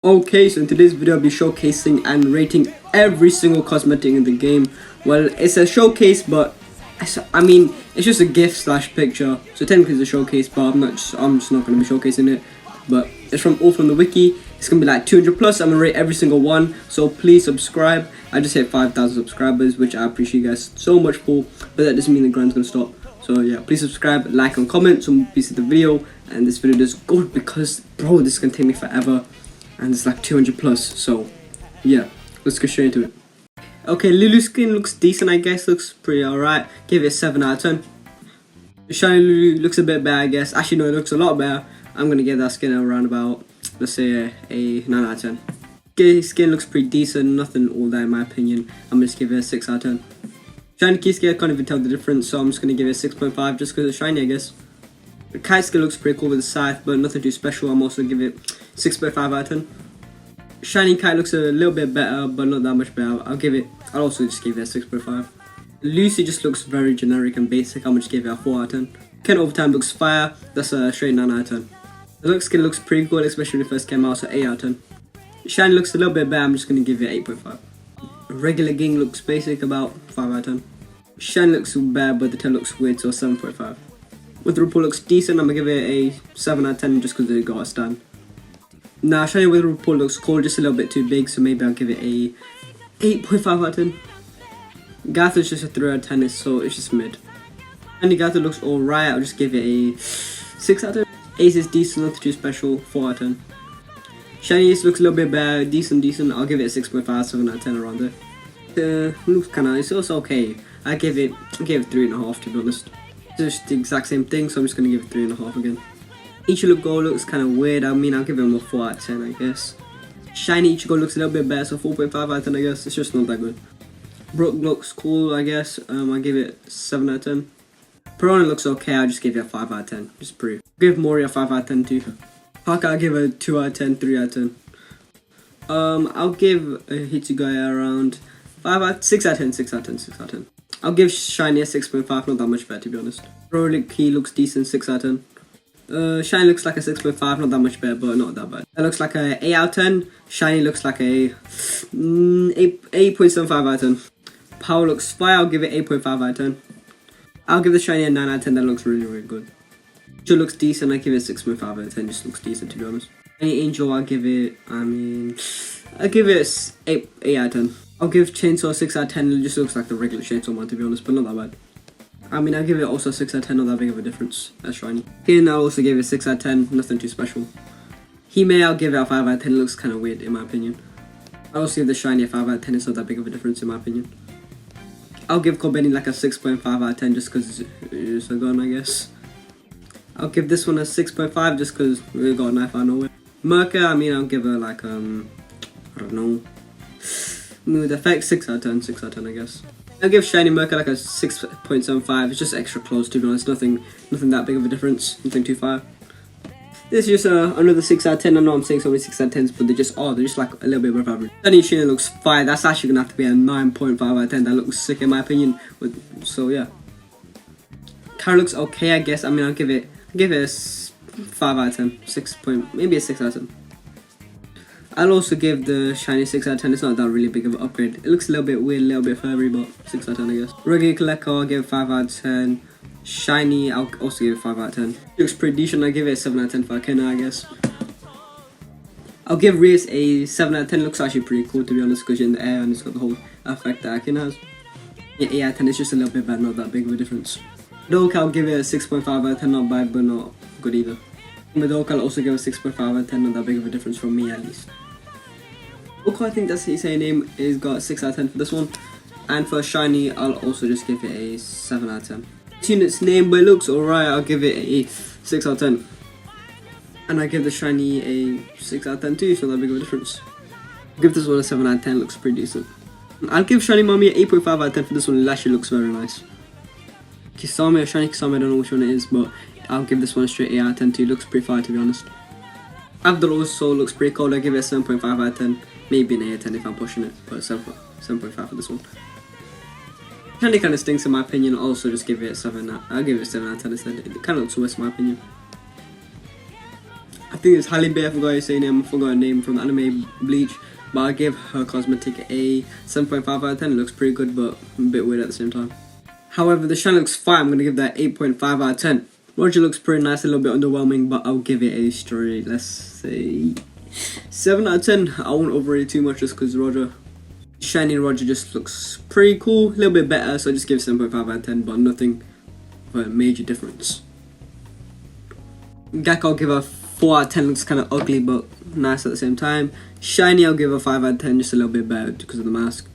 Okay, so in today's video I'll be showcasing and rating every single cosmetic in the game. Well, it's a showcase, but I mean it's just a gift slash picture, so technically it's a showcase, but I'm just not gonna be showcasing it. But it's all from the wiki. It's gonna be like 200 plus. I'm gonna rate every single one, so please subscribe. I just hit 5,000 subscribers, which I appreciate you guys so much for, but that doesn't mean the grind's gonna stop. So yeah, please subscribe, like and comment so please see the video. And this video is good because bro, this is gonna take me forever. And it's like 200 plus, so yeah, let's go straight into it. Okay, Lulu skin looks decent, I guess, looks pretty alright. Give it a 7 out of 10. Shiny Lulu looks a bit better, I guess. Actually, no, it looks a lot better. I'm gonna give that skin around about, let's say, a 9 out of 10. Okay, skin looks pretty decent, nothing all that in my opinion. I'm gonna just give it a 6 out of 10. Shiny key skin, I can't even tell the difference, so I'm just gonna give it a 6.5 just because it's shiny, I guess. The kite skin looks pretty cool with the scythe, but nothing too special. I'm also give it 6.5 out of 10. Shiny kite looks a little bit better, but not that much better. I'll also just give it a 6.5. Lucy just looks very generic and basic. I'm just give it a 4 out of 10. Ken Overtime looks fire. That's a straight 9 out of 10. The look skin looks pretty good, especially when it first came out, so 8 out of 10. Shiny looks a little bit better. I'm just gonna give it 8.5. Regular Ging looks basic, about 5 out of 10. Shiny looks bad, but the tail looks weird, so 7.5. With the report looks decent, I'm gonna give it a 7 out of 10 just because it got a stand. Now, Shiny with the report looks cool, just a little bit too big, so maybe I'll give it a 8.5 out of 10. Gather is just a 3 out of 10, so it's just mid. Shiny Gather looks alright, I'll just give it a 6 out of 10. Ace is decent, nothing too special, 4 out of 10. Shiny Ace looks a little bit better, decent, I'll give it a 6.5, 7 out of 10 around there. Looks kinda nice, it's okay. I gave it 3.5 to be honest. Just the exact same thing, so I'm just gonna give it 3.5 again. Ichigo Go looks kind of weird. I mean, I'll give him a 4 out of 10, I guess. Shiny Ichigo looks a little bit better, so 4.5 out of 10, I guess. It's just not that good. Brook looks cool, I guess. I'll give it 7 out of 10. Piranha looks okay. I'll just give it a 5 out of 10. Just pretty. Give Mori a 5 out of 10 too. Haka, I'll give a 2 out of 10, 3 out of 10. I'll give Hitsugaya around 6 out of 10, 6 out of 10, 6 out of 10. I'll give Shiny a 6.5, not that much better to be honest. Relic Key looks decent, 6 out of 10. Shiny looks like a 6.5, not that much better, but not that bad. That looks like a 8 out of 10. Shiny looks like a 8.75 out of 10. Power looks fire, I'll give it 8.5 out of 10. I'll give the Shiny a 9 out of 10, that looks really, really good. Angel looks decent, I give it 6.5 out of 10, just looks decent to be honest. Any Angel, I'll give it 8 out of 10. I'll give Chainsaw 6 out of 10, it just looks like the regular Chainsaw one to be honest, but not that bad. I mean, I'll give it also 6 out of 10, not that big of a difference, that's shiny. Kin, I'll also give it 6 out of 10, nothing too special. Hime, I'll give it a 5 out of 10, it looks kind of weird in my opinion. I'll also give the shiny a 5 out of 10, it's not that big of a difference in my opinion. I'll give Kobeni like a 6.5 out of 10 just because it's a gun, I guess. I'll give this one a 6.5 just because we got a knife out of nowhere. Merca, I mean, I'll give her like, I don't know. With effect, 6 out of 10, 6 out of 10 I guess. I'll give Shiny Merca like a 6.75, it's just extra close to be honest, nothing that big of a difference, nothing too far. This is just another 6 out of 10, I know I'm saying so many 6 out of 10s, but they're just like a little bit above average. Shiny Shina looks fire, that's actually gonna have to be a 9.5 out of 10, that looks sick in my opinion, so yeah. Kara looks okay I guess, I mean I'll give it a 5 out of 10, maybe a 6 out of 10. I'll also give the Shiny 6 out of 10, it's not that really big of an upgrade. It looks a little bit weird, a little bit furry, but 6 out of 10 I guess. Regular Collector, I'll give it 5 out of 10. Shiny, I'll also give it 5 out of 10. It looks pretty decent, I'll give it a 7 out of 10 for Akena I guess. I'll give Reus a 7 out of 10, it looks actually pretty cool to be honest, because you're in the air and it's got the whole effect that Akena has. Yeah, 8 out of 10, it's just a little bit bad, not that big of a difference. Madoka, I'll give it a 6.5 out of 10, not bad, but not good either. Madoka, I'll also give it a 6.5 out of 10, not that big of a difference from me at least. Oko, I think that's his name, is got 6 out of 10 for this one. And for Shiny, I'll also just give it a 7 out of 10. Unit's name, but it looks alright, I'll give it a 6 out of 10. And I give the Shiny a 6 out of 10 too, so not that big of a difference. I'll give this one a 7 out of 10, looks pretty decent. I'll give Shiny Mami a 8.5 out of 10 for this one, it actually looks very nice. Kisame or Shiny Kisame, I don't know which one it is, but I'll give this one a straight 8 out of 10 too, looks pretty fire to be honest. Abdul also looks pretty cool, I'll give it a 7.5 out of 10. Maybe an 8 out of 10 if I'm pushing it, but 7.5 for this one. Shiny kind of stinks in my opinion, I'll also just give it a 7. I'll give it a 7 out of 10 instead, it kind of looks worse in my opinion. think it's Halle Berry, I forgot to say her name, I forgot her name from the anime Bleach. But I give her cosmetic a 7.5 out of 10. It looks pretty good, but a bit weird at the same time. However, the shine looks fine. I'm going to give that 8.5 out of 10. Roger looks pretty nice, a little bit underwhelming, but I'll give it a straight, let's say, 7 out of 10. I won't overrate it too much just because Roger, shiny Roger just looks pretty cool. A little bit better, so I just give 7.5 out of 10, but nothing of a major difference. Gak, I'll give a 4 out of 10. Looks kind of ugly, but nice at the same time. Shiny, I'll give a 5 out of 10, just a little bit better because of the mask.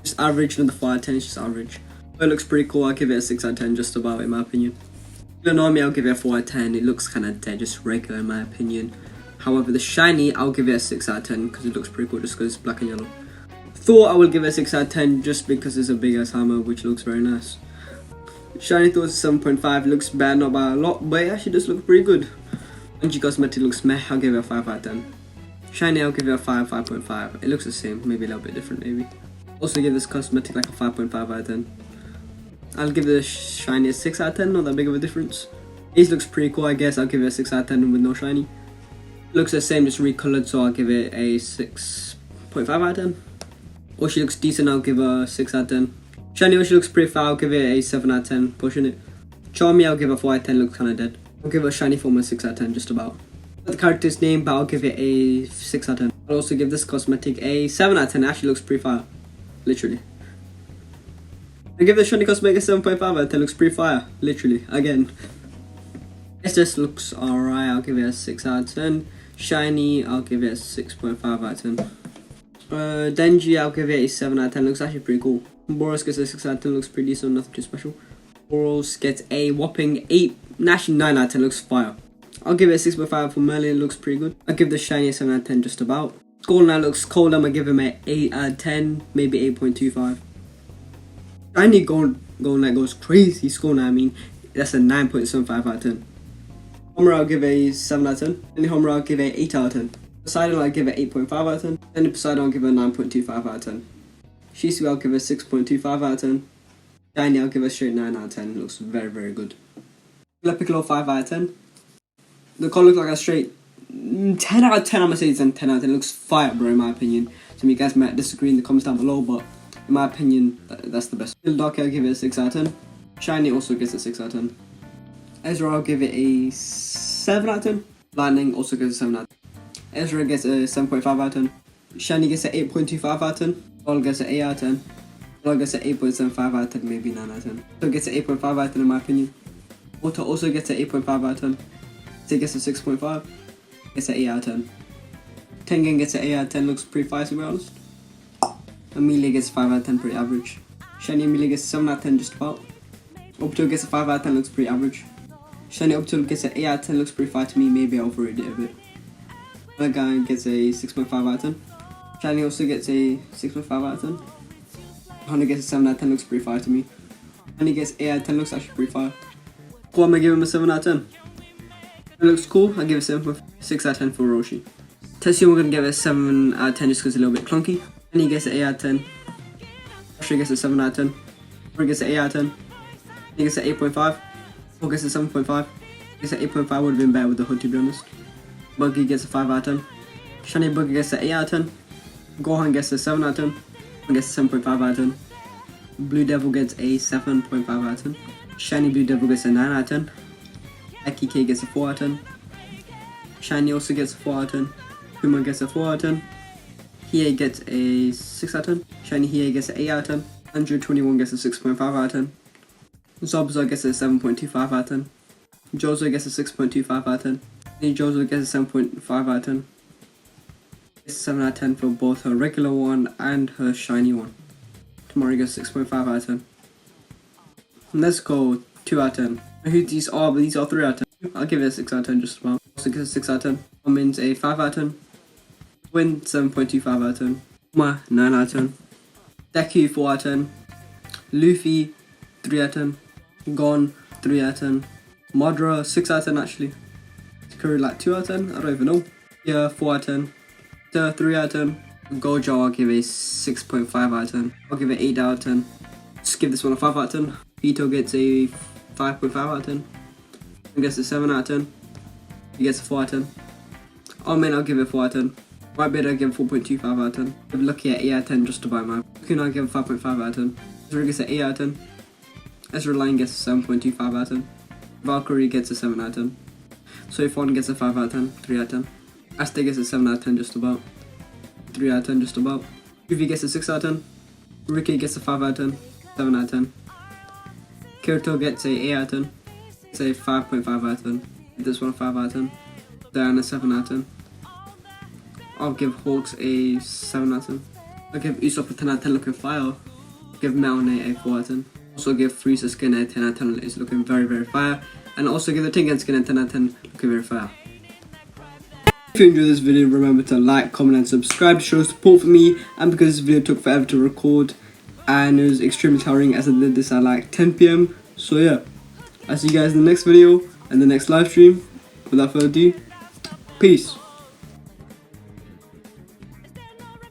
Just average, another 4 out of 10, it's just average. But it looks pretty cool, I'll give it a 6 out of 10, just about, in my opinion. Army, I'll give it a 4 out of 10, it looks kind of dead, just regular in my opinion. However, the shiny, I'll give it a 6 out of 10, because it looks pretty cool, just because it's black and yellow. Thor, I will give it a 6 out of 10, just because it's a big ass hammer, which looks very nice. Shiny Thor is a 7.5, looks bad, not by a lot, but it actually does look pretty good. Angie Cosmetic looks meh, I'll give it a 5 out of 10. Shiny, I'll give it a 5.5. It looks the same, maybe a little bit different, maybe. Also give this cosmetic like a 5.5 out of 10. I'll give the shiny a 6 out of 10, not that big of a difference. Ace looks pretty cool, I guess. I'll give it a 6 out of 10 with no shiny. It looks the same, just recolored, so I'll give it a 6.5 out of 10. Oshi looks decent, I'll give her a 6 out of 10. Shiny Oshi looks pretty far, I'll give it a 7 out of 10, pushing it. Charmy, I'll give a 4 out of 10, looks kinda dead. I'll give a shiny form a 6 out of 10, just about. The character's name, but I'll give it a 6 out of 10. I'll also give this cosmetic a 7 out of 10, it actually looks pretty fire. Literally. I give the shiny cosmetic a 7.5 out of 10, looks pretty fire. Literally, again. This just looks alright, I'll give it a 6 out of 10. Shiny, I'll give it a 6.5 out of 10. Denji, I'll give it a 7 out of 10, looks actually pretty cool. Boros gets a 6 out of 10, looks pretty decent, nothing too special. Boros gets a whopping 8, actually 9 out of 10, looks fire. I'll give it a 6.5 for Merlin, it looks pretty good. I'll give the shiny a 7 out of 10, just about. Skull Knight looks cold, I'm gonna give him a 8 out of 10, maybe 8.25. Shiny Gold Knight goes crazy. Skull Knight, I mean, that's a 9.75 out of 10. Homer, I'll give a 7 out of 10. And Homer, I'll give a 8 out of 10. Poseidon, I'll give it 8.5 out of 10. And Poseidon, I'll give it a 9.25 out of 10. Shisu, I'll give it a 6.25 out of 10. Shiny, I'll give it a straight 9 out of 10. It looks very, very good. Piccolo, 5 out of 10. The card looks like a straight 10 out of 10. I'm gonna say it's a 10 out of 10. It looks fire, bro, in my opinion. Some of you guys might disagree in the comments down below, but in my opinion, that's the best. Dark, I'll give it a 6 out of 10. Shiny also gets a 6 out of 10. Ezra, I'll give it a 7 out of 10. Lightning also gets a 7 out of 10. Ezra gets a 7.5 out of 10. Shiny gets an 8.25 out of 10. All gets an 8 out of 10. All gets an 8.75 out of 10, maybe 9 out of 10. So gets an 8.5 out of 10 in my opinion. Auto also gets an 8.5 out of 10. It gets a 6.5. Gets an 8 out of 10. Tengen gets an 8 out of 10, looks pretty fire to be honest. Amelia gets 5 out of 10, pretty average. Shiny Amelia gets 7 out of 10, just about. Opto gets a 5 out of 10, looks pretty average. Shiny Opto gets an 8 out of 10, looks pretty fire to me, maybe I overrated it a bit. That guy gets a 6.5 out of 10. Shiny also gets a 6.5 out of 10. Honda gets a 7 out of 10, looks pretty fire to me. Honey gets 8 out of 10, looks actually pretty fire. Cool, I'm gonna give him a 7 out of 10. It looks cool, I give it 7.6 out of 10 for Roshi. Tessie, we're gonna give it a 7 out of 10 just because it's a little bit clunky. And he gets an 8 out of 10. Ashley gets a 7 out of 10. Rory gets an 8 out of 10. He gets an 8.5. Paul gets a 7.5. He gets an 8.5, would have been better with the hood to be honest. Buggy gets a 5 out of 10. Shiny Buggy gets an 8 out of 10. Gohan gets a 7 out of 10. And gets a 7.5 out of 10. Blue Devil gets a 7.5 out of 10. Shiny Blue Devil gets a 9 out of 10. Aki K gets a 4 out of 10. Shiny also gets a 4 out of 10. Puma gets a 4 out of 10. Hiei gets a 6 out of 10. Shiny Hiei gets an 8 out of 10. 121 gets a 6.5 out of 10. Zobzo gets a 7.25 out of 10. Jozo gets a 6.25 out of 10. And Jozo gets a 7.5 out of 10. It's 7 out of 10 for both her regular one and her shiny one. Tomorrow gets 6.5 out of 10. Let's go 2 out of 10. Who these are, but these are 3 out of 10. I'll give it a 6 out of 10 just about. Also gets a 6 out of 10. Omins a 5 out of 10. Win 7.25 out of 10. Ma 9 out of 10. Deku 4 out of 10. Luffy 3 out of 10. Gon 3 out of 10. Madara 6 out of 10 actually. Curry like 2 out of 10, I don't even know. Yeah, 4 out of 10. 3 out of 10. Gojo I'll give a 6.5 out of 10. I'll give it 8 out of 10. Just give this one a 5 out of 10. Vito gets a 5.5 out of 10. He gets a 7 out of 10. He gets a 4 out of 10. I may not give it 4 out of 10. Whitebeard I give 4.25 out of 10. Give Lucky at 8 out of 10 just to buy mine. Coon I give 5.5 out of 10. Ezra gets an 8 out of 10. Ezra Line gets a 7.25 out of 10. Valkyrie gets a 7 out of 10. Soifon gets a 5 out of 10, 3 out of 10. Aztec gets a 7 out of 10 just about. 3 out of 10 just about. UV gets a 6 out of 10. Ricky gets a 5 out of 10, 7 out of 10. Kirito gets a 8 out of 10. It's a 5.5 out of 10. This one 5 out of 10. Diana 7 out of 10. I'll give Hawks a 7 out of 10. I'll give Usopp a 10 out of 10 looking fire. Give Melne a 4 out of 10. Also give Frieza skin a 10 out of 10, it's looking very fire. And also give the Tengen skin a 10 out of 10, looking very fire. If you enjoyed this video, remember to like, comment and subscribe to show support for me, and because this video took forever to record and it was extremely tiring as I did this at like 10 PM. So yeah, I'll see you guys in the next video and the next live stream. Without further ado, peace.